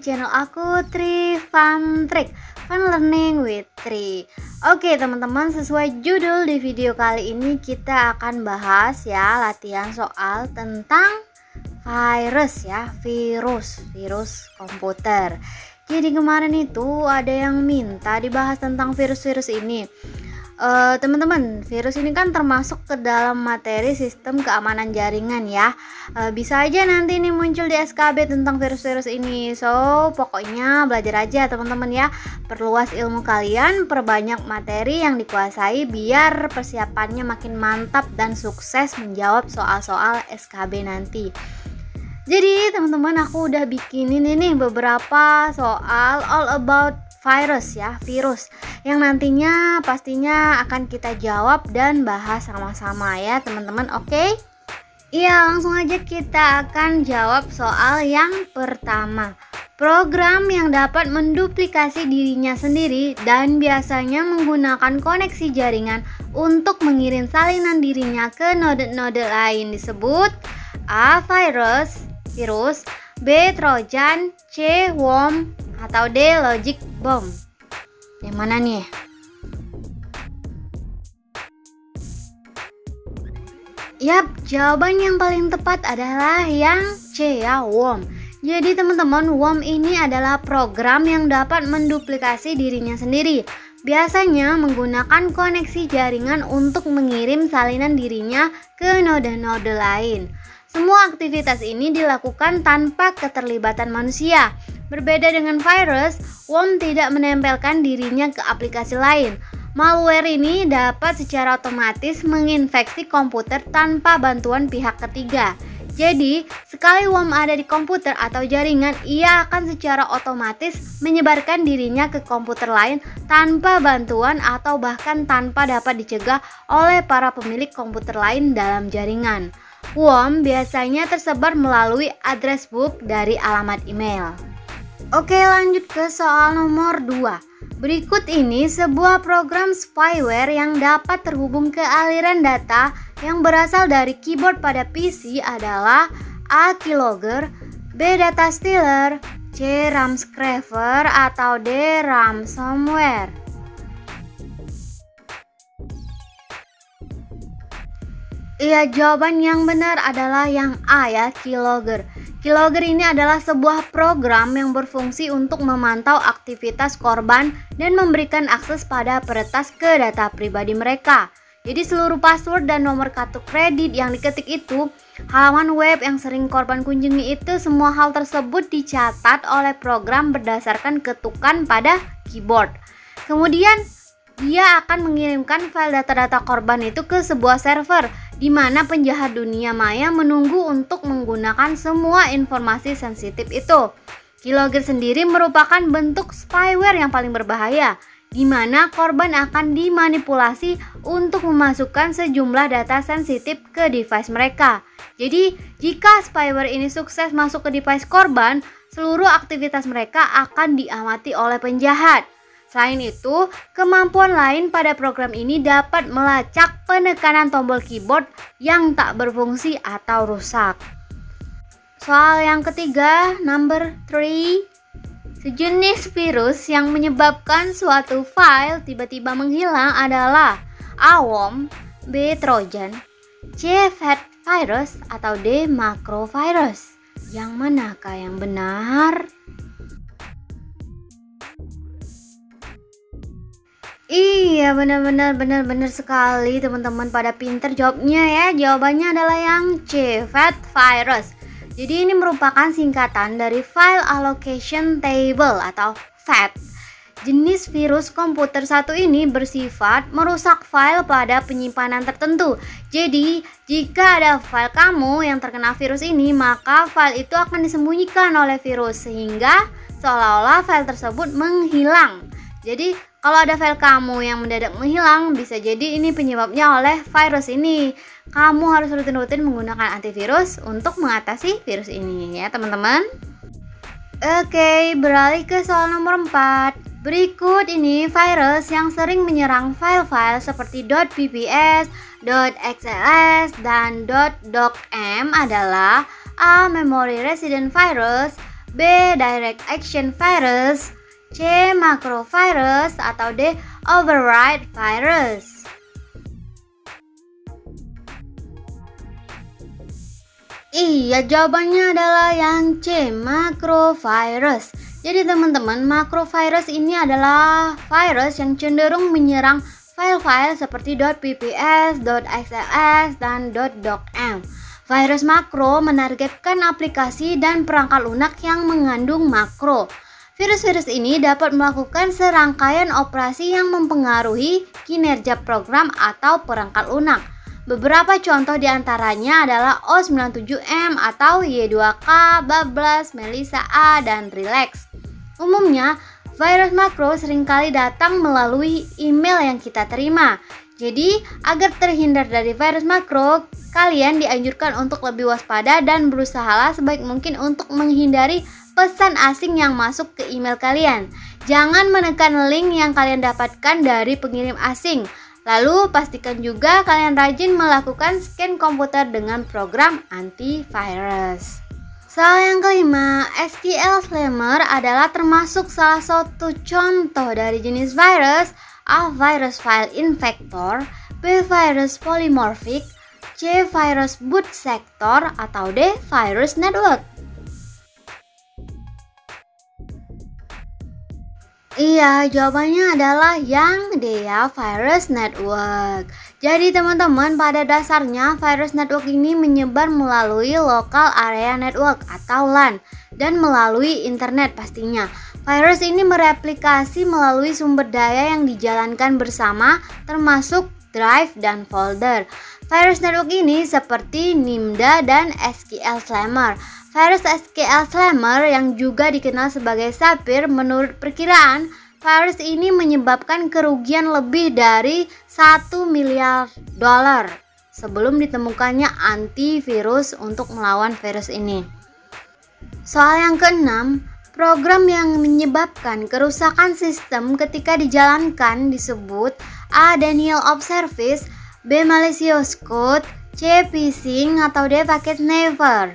channel aku Tri Fun Trick, Fun Learning with Tri. Oke teman-teman, sesuai judul di video kali ini kita akan bahas ya latihan soal tentang virus ya, virus komputer. Jadi kemarin itu ada yang minta dibahas tentang virus-virus ini. Teman-teman, virus ini kan termasuk ke dalam materi sistem keamanan jaringan ya. Bisa aja nanti ini muncul di SKB tentang virus-virus ini. So pokoknya belajar aja teman-teman ya, perluas ilmu kalian, perbanyak materi yang dikuasai biar persiapannya makin mantap dan sukses menjawab soal-soal SKB nanti. Jadi teman-teman, aku udah bikinin ini beberapa soal all about virus ya, virus yang nantinya pastinya akan kita jawab dan bahas sama-sama ya teman-teman. Oke? Iya, langsung aja kita akan jawab soal yang pertama. Program yang dapat menduplikasi dirinya sendiri dan biasanya menggunakan koneksi jaringan untuk mengirim salinan dirinya ke node-node lain disebut A. Virus, B. Trojan, C. Worm, atau D. Logic bomb. Yang mana nih? Yap, jawaban yang paling tepat adalah yang C ya, worm. Jadi teman-teman, worm ini adalah program yang dapat menduplikasi dirinya sendiri. Biasanya menggunakan koneksi jaringan untuk mengirim salinan dirinya ke node-node lain. Semua aktivitas ini dilakukan tanpa keterlibatan manusia. Berbeda dengan virus, worm tidak menempelkan dirinya ke aplikasi lain. Malware ini dapat secara otomatis menginfeksi komputer tanpa bantuan pihak ketiga. Jadi, sekali worm ada di komputer atau jaringan, ia akan secara otomatis menyebarkan dirinya ke komputer lain tanpa bantuan atau bahkan tanpa dapat dicegah oleh para pemilik komputer lain dalam jaringan. Worm biasanya tersebar melalui address book dari alamat email. Oke, lanjut ke soal nomor 2. Berikut ini sebuah program spyware yang dapat terhubung ke aliran data yang berasal dari keyboard pada PC adalah A. Keylogger, B. Data Stealer, C. RAM Scraper, atau D. Ransomware. Iya, jawaban yang benar adalah yang A ya, Keylogger. Keylogger ini adalah sebuah program yang berfungsi untuk memantau aktivitas korban dan memberikan akses pada peretas ke data pribadi mereka. Jadi seluruh password dan nomor kartu kredit yang diketik itu, halaman web yang sering korban kunjungi itu, semua hal tersebut dicatat oleh program berdasarkan ketukan pada keyboard. Kemudian dia akan mengirimkan file data-data korban itu ke sebuah server di mana penjahat dunia maya menunggu untuk menggunakan semua informasi sensitif itu. Keylogger sendiri merupakan bentuk spyware yang paling berbahaya, di mana korban akan dimanipulasi untuk memasukkan sejumlah data sensitif ke device mereka. Jadi, jika spyware ini sukses masuk ke device korban, seluruh aktivitas mereka akan diamati oleh penjahat. Selain itu, kemampuan lain pada program ini dapat melacak penekanan tombol keyboard yang tak berfungsi atau rusak. Soal yang ketiga, number 3. Sejenis virus yang menyebabkan suatu file tiba-tiba menghilang adalah A. Worm, B. Trojan, C. Fat virus, atau D. Macrovirus. Yang manakah yang benar? Iya, benar sekali teman-teman, pada pinter jawabnya ya. Jawabannya adalah yang C, Fat virus. Jadi ini merupakan singkatan dari File Allocation Table atau FAT. Jenis virus komputer satu ini bersifat merusak file pada penyimpanan tertentu. Jadi, jika ada file kamu yang terkena virus ini, maka file itu akan disembunyikan oleh virus sehingga seolah-olah file tersebut menghilang. Jadi, kalau ada file kamu yang mendadak menghilang, bisa jadi ini penyebabnya oleh virus ini. Kamu harus rutin-rutin menggunakan antivirus untuk mengatasi virus ini ya teman-teman. Oke, beralih ke soal nomor 4. Berikut ini virus yang sering menyerang file-file seperti .pps, .xls, dan .docm adalah A. Memory Resident Virus, B. Direct action virus, C. Macrovirus, atau D. Override virus? Iya, jawabannya adalah yang C, macrovirus. Jadi teman-teman, macrovirus ini adalah virus yang cenderung menyerang file-file seperti .pps, .xls, dan .docm. Virus makro menargetkan aplikasi dan perangkat lunak yang mengandung makro. Virus-virus ini dapat melakukan serangkaian operasi yang mempengaruhi kinerja program atau perangkat lunak. Beberapa contoh diantaranya adalah O97M atau Y2K, Bablas, Melissa A, dan Relax. Umumnya, virus makro seringkali datang melalui email yang kita terima. Jadi, agar terhindar dari virus makro, kalian dianjurkan untuk lebih waspada dan berusahalah sebaik mungkin untuk menghindari pesan asing yang masuk ke email kalian. Jangan menekan link yang kalian dapatkan dari pengirim asing. Lalu pastikan juga kalian rajin melakukan scan komputer dengan program antivirus. Soal yang kelima, SQL Slammer adalah termasuk salah satu contoh dari jenis virus. A. Virus file infector, B. Virus polymorphic, C. Virus boot sector, atau D. Virus network? Iya, jawabannya adalah yang D ya, virus network. Jadi teman-teman, pada dasarnya virus network ini menyebar melalui local area network atau LAN dan melalui internet pastinya. Virus ini mereplikasi melalui sumber daya yang dijalankan bersama, termasuk drive dan folder. Virus network ini seperti Nimda dan SQL Slammer. Virus SQL Slammer yang juga dikenal sebagai Sapphire, menurut perkiraan, virus ini menyebabkan kerugian lebih dari $1 miliar sebelum ditemukannya antivirus untuk melawan virus ini. Soal yang keenam, program yang menyebabkan kerusakan sistem ketika dijalankan disebut A. Denial of service, B. Malicious code, C. Phishing, atau D. Packet sniffer?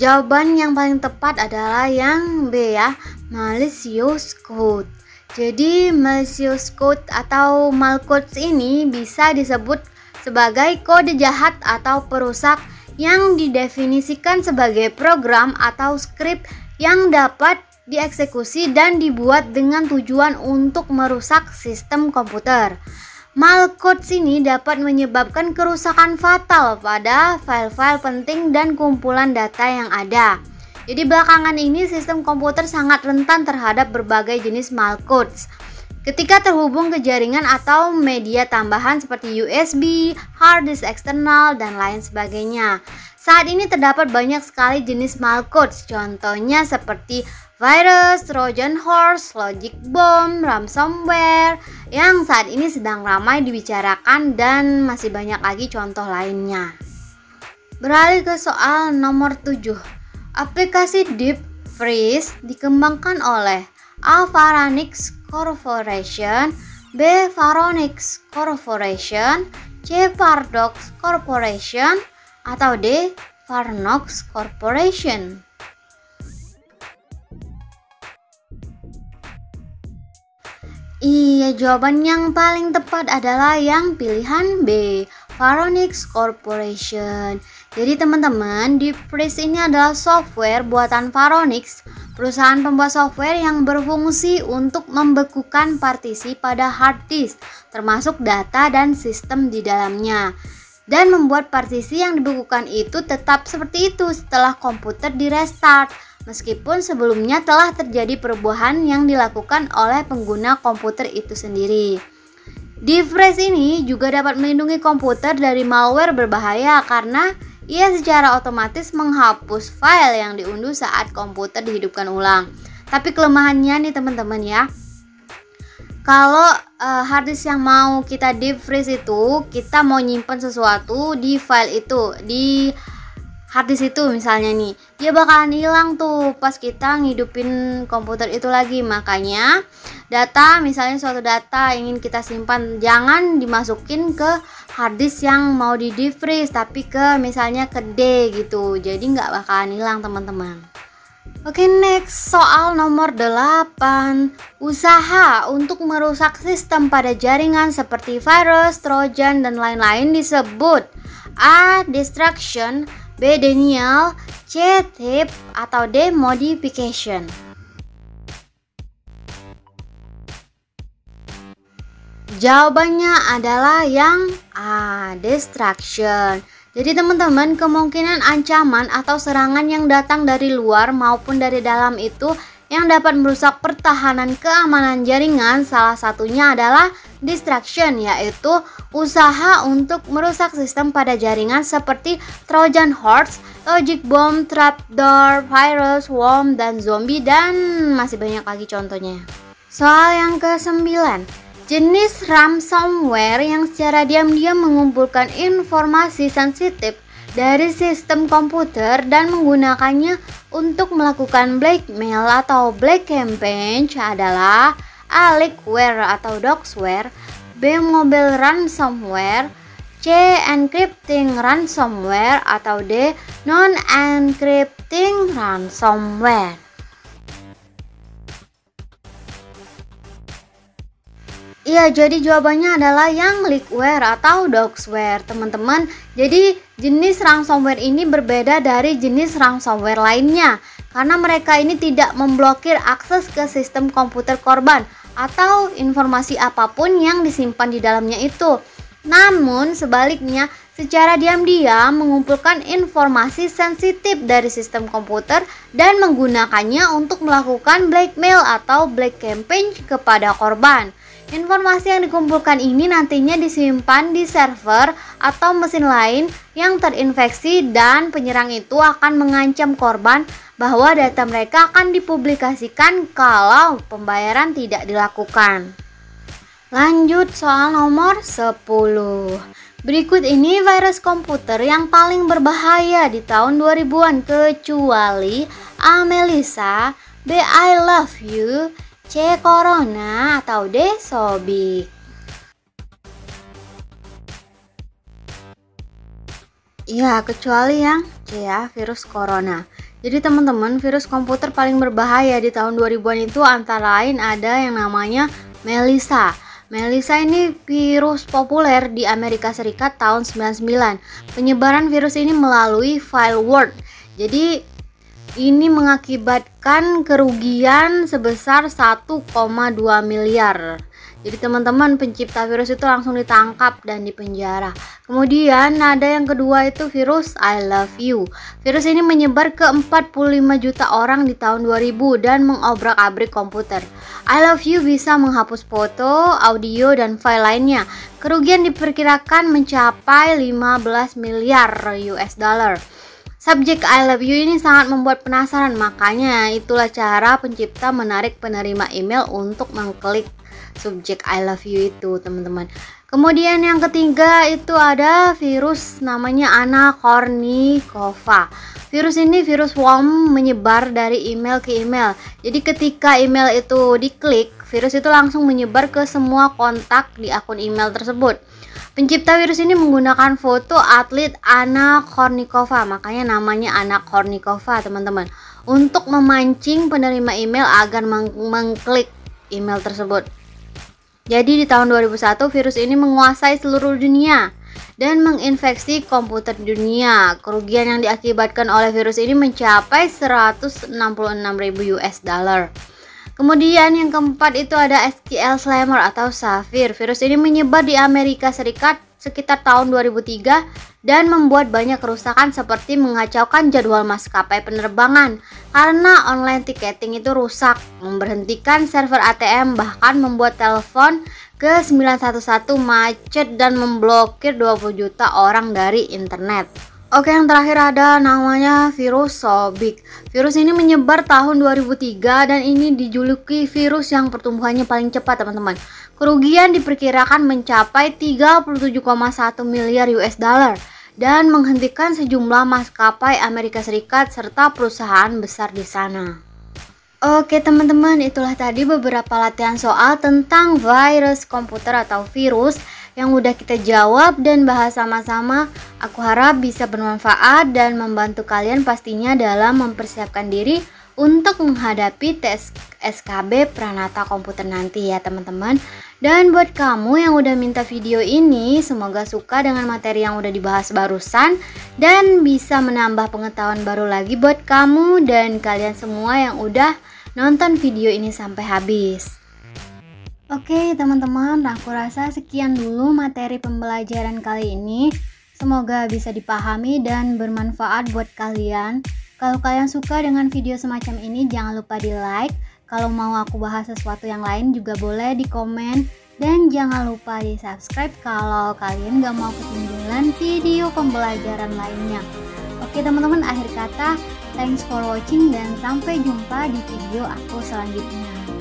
Jawaban yang paling tepat adalah yang B ya, malicious code. Jadi malicious code atau malcodes ini bisa disebut sebagai kode jahat atau perusak yang didefinisikan sebagai program atau skrip yang dapat dieksekusi dan dibuat dengan tujuan untuk merusak sistem komputer. Malcodes ini dapat menyebabkan kerusakan fatal pada file-file penting dan kumpulan data yang ada. Jadi belakangan ini sistem komputer sangat rentan terhadap berbagai jenis malcodes. Ketika terhubung ke jaringan atau media tambahan seperti USB, hard disk eksternal, dan lain sebagainya. Saat ini terdapat banyak sekali jenis malcodes, contohnya seperti virus, Trojan horse, logic bomb, ransomware yang saat ini sedang ramai dibicarakan dan masih banyak lagi contoh lainnya. Beralih ke soal nomor 7. Aplikasi Deep Freeze dikembangkan oleh A. Varanix Corporation, B. Varonix Corporation, C. Paradox Corporation, atau D. Varnox Corporation? Iya, jawaban yang paling tepat adalah yang pilihan B, Varonix Corporation. Jadi teman-teman, Deep Freeze ini adalah software buatan Varonix, perusahaan pembuat software yang berfungsi untuk membekukan partisi pada hard disk, termasuk data dan sistem di dalamnya, dan membuat partisi yang dibekukan itu tetap seperti itu setelah komputer di restart, meskipun sebelumnya telah terjadi perubahan yang dilakukan oleh pengguna komputer itu sendiri. Deep Freeze ini juga dapat melindungi komputer dari malware berbahaya karena ia secara otomatis menghapus file yang diunduh saat komputer dihidupkan ulang. Tapi kelemahannya nih teman-teman ya, kalau hard disk yang mau kita deep freeze itu, kita mau nyimpan sesuatu di file itu, di hard disk itu misalnya nih. dia bakalan hilang tuh pas kita ngidupin komputer itu lagi. Makanya data, misalnya suatu data ingin kita simpan, jangan dimasukin ke harddisk yang mau di defreeze, tapi ke misalnya ke D gitu, jadi nggak bakalan hilang teman-teman. Oke, next, soal nomor 8. Usaha untuk merusak sistem pada jaringan seperti virus, trojan, dan lain-lain disebut A. Destruction, B. Denial, C. Theft, atau D. Modification. Jawabannya adalah yang A. Destruction. Jadi teman-teman, kemungkinan ancaman atau serangan yang datang dari luar maupun dari dalam itu yang dapat merusak pertahanan keamanan jaringan, salah satunya adalah destruction, yaitu usaha untuk merusak sistem pada jaringan seperti Trojan horse, logic bomb, trapdoor, virus, worm, dan zombie, dan masih banyak lagi contohnya. Soal yang ke-9. Jenis ransomware yang secara diam-diam mengumpulkan informasi sensitif dari sistem komputer dan menggunakannya untuk melakukan blackmail atau black campaign adalah A. Leakware atau doxware, B. Mobile ransomware, C. Encrypting ransomware, atau D. Non-encrypting ransomware. Iya, jadi jawabannya adalah yang leakware atau doxware, teman-teman. Jadi jenis ransomware ini berbeda dari jenis ransomware lainnya karena mereka ini tidak memblokir akses ke sistem komputer korban atau informasi apapun yang disimpan di dalamnya itu. Namun sebaliknya, secara diam-diam mengumpulkan informasi sensitif dari sistem komputer dan menggunakannya untuk melakukan blackmail atau black campaign kepada korban. Informasi yang dikumpulkan ini nantinya disimpan di server atau mesin lain yang terinfeksi, dan penyerang itu akan mengancam korban bahwa data mereka akan dipublikasikan kalau pembayaran tidak dilakukan. Lanjut soal nomor 10. Berikut ini virus komputer yang paling berbahaya di tahun 2000-an kecuali A. Melissa, B. I love you, C. Corona, atau D. Sobik. Ya, kecuali yang C ya, virus corona. Jadi teman-teman, virus komputer paling berbahaya di tahun 2000-an itu antara lain ada yang namanya Melissa. Melissa ini virus populer di Amerika Serikat tahun 99. Penyebaran virus ini melalui file Word. Jadi ini mengakibatkan kerugian sebesar 1,2 miliar. Jadi teman-teman, pencipta virus itu langsung ditangkap dan dipenjara. Kemudian ada yang kedua itu virus I love you. Virus ini menyebar ke 45 juta orang di tahun 2000 dan mengobrak-abrik komputer. I love you bisa menghapus foto, audio, dan file lainnya. Kerugian diperkirakan mencapai 15 miliar US dollar. Subjek I love you ini sangat membuat penasaran, makanya itulah cara pencipta menarik penerima email untuk mengklik subjek I love you itu, teman-teman. Kemudian yang ketiga itu ada virus namanya Anna Kournikova. Virus ini virus worm menyebar dari email ke email. Jadi ketika email itu diklik, virus itu langsung menyebar ke semua kontak di akun email tersebut. Pencipta virus ini menggunakan foto atlet Anna Kournikova, makanya namanya Anna Kournikova, teman-teman, untuk memancing penerima email agar mengklik email tersebut. Jadi di tahun 2001 virus ini menguasai seluruh dunia dan menginfeksi komputer dunia. Kerugian yang diakibatkan oleh virus ini mencapai 166.000 US dollar. Kemudian yang keempat itu ada SQL Slammer atau Sapphire. Virus ini menyebar di Amerika Serikat sekitar tahun 2003 dan membuat banyak kerusakan seperti mengacaukan jadwal maskapai penerbangan karena online ticketing itu rusak, memberhentikan server ATM, bahkan membuat telepon ke 911 macet dan memblokir 20 juta orang dari internet. Oke, yang terakhir ada namanya virus Sobik. Virus ini menyebar tahun 2003 dan ini dijuluki virus yang pertumbuhannya paling cepat, teman-teman. Kerugian diperkirakan mencapai 37,1 miliar US dollar. dan menghentikan sejumlah maskapai Amerika Serikat serta perusahaan besar di sana. Oke teman-teman, itulah tadi beberapa latihan soal tentang virus komputer atau virus yang udah kita jawab dan bahas sama-sama. Aku harap bisa bermanfaat dan membantu kalian pastinya dalam mempersiapkan diri untuk menghadapi tes SKB Pranata Komputer nanti ya teman-teman. Dan buat kamu yang udah minta video ini, semoga suka dengan materi yang udah dibahas barusan dan bisa menambah pengetahuan baru lagi buat kamu dan kalian semua yang udah nonton video ini sampai habis. Oke teman-teman, aku rasa sekian dulu materi pembelajaran kali ini. Semoga bisa dipahami dan bermanfaat buat kalian. Kalau kalian suka dengan video semacam ini, jangan lupa di like. Kalau mau aku bahas sesuatu yang lain juga boleh di komen. Dan jangan lupa di subscribe kalau kalian gak mau ketinggalan video pembelajaran lainnya. Oke teman-teman, akhir kata, thanks for watching dan sampai jumpa di video aku selanjutnya.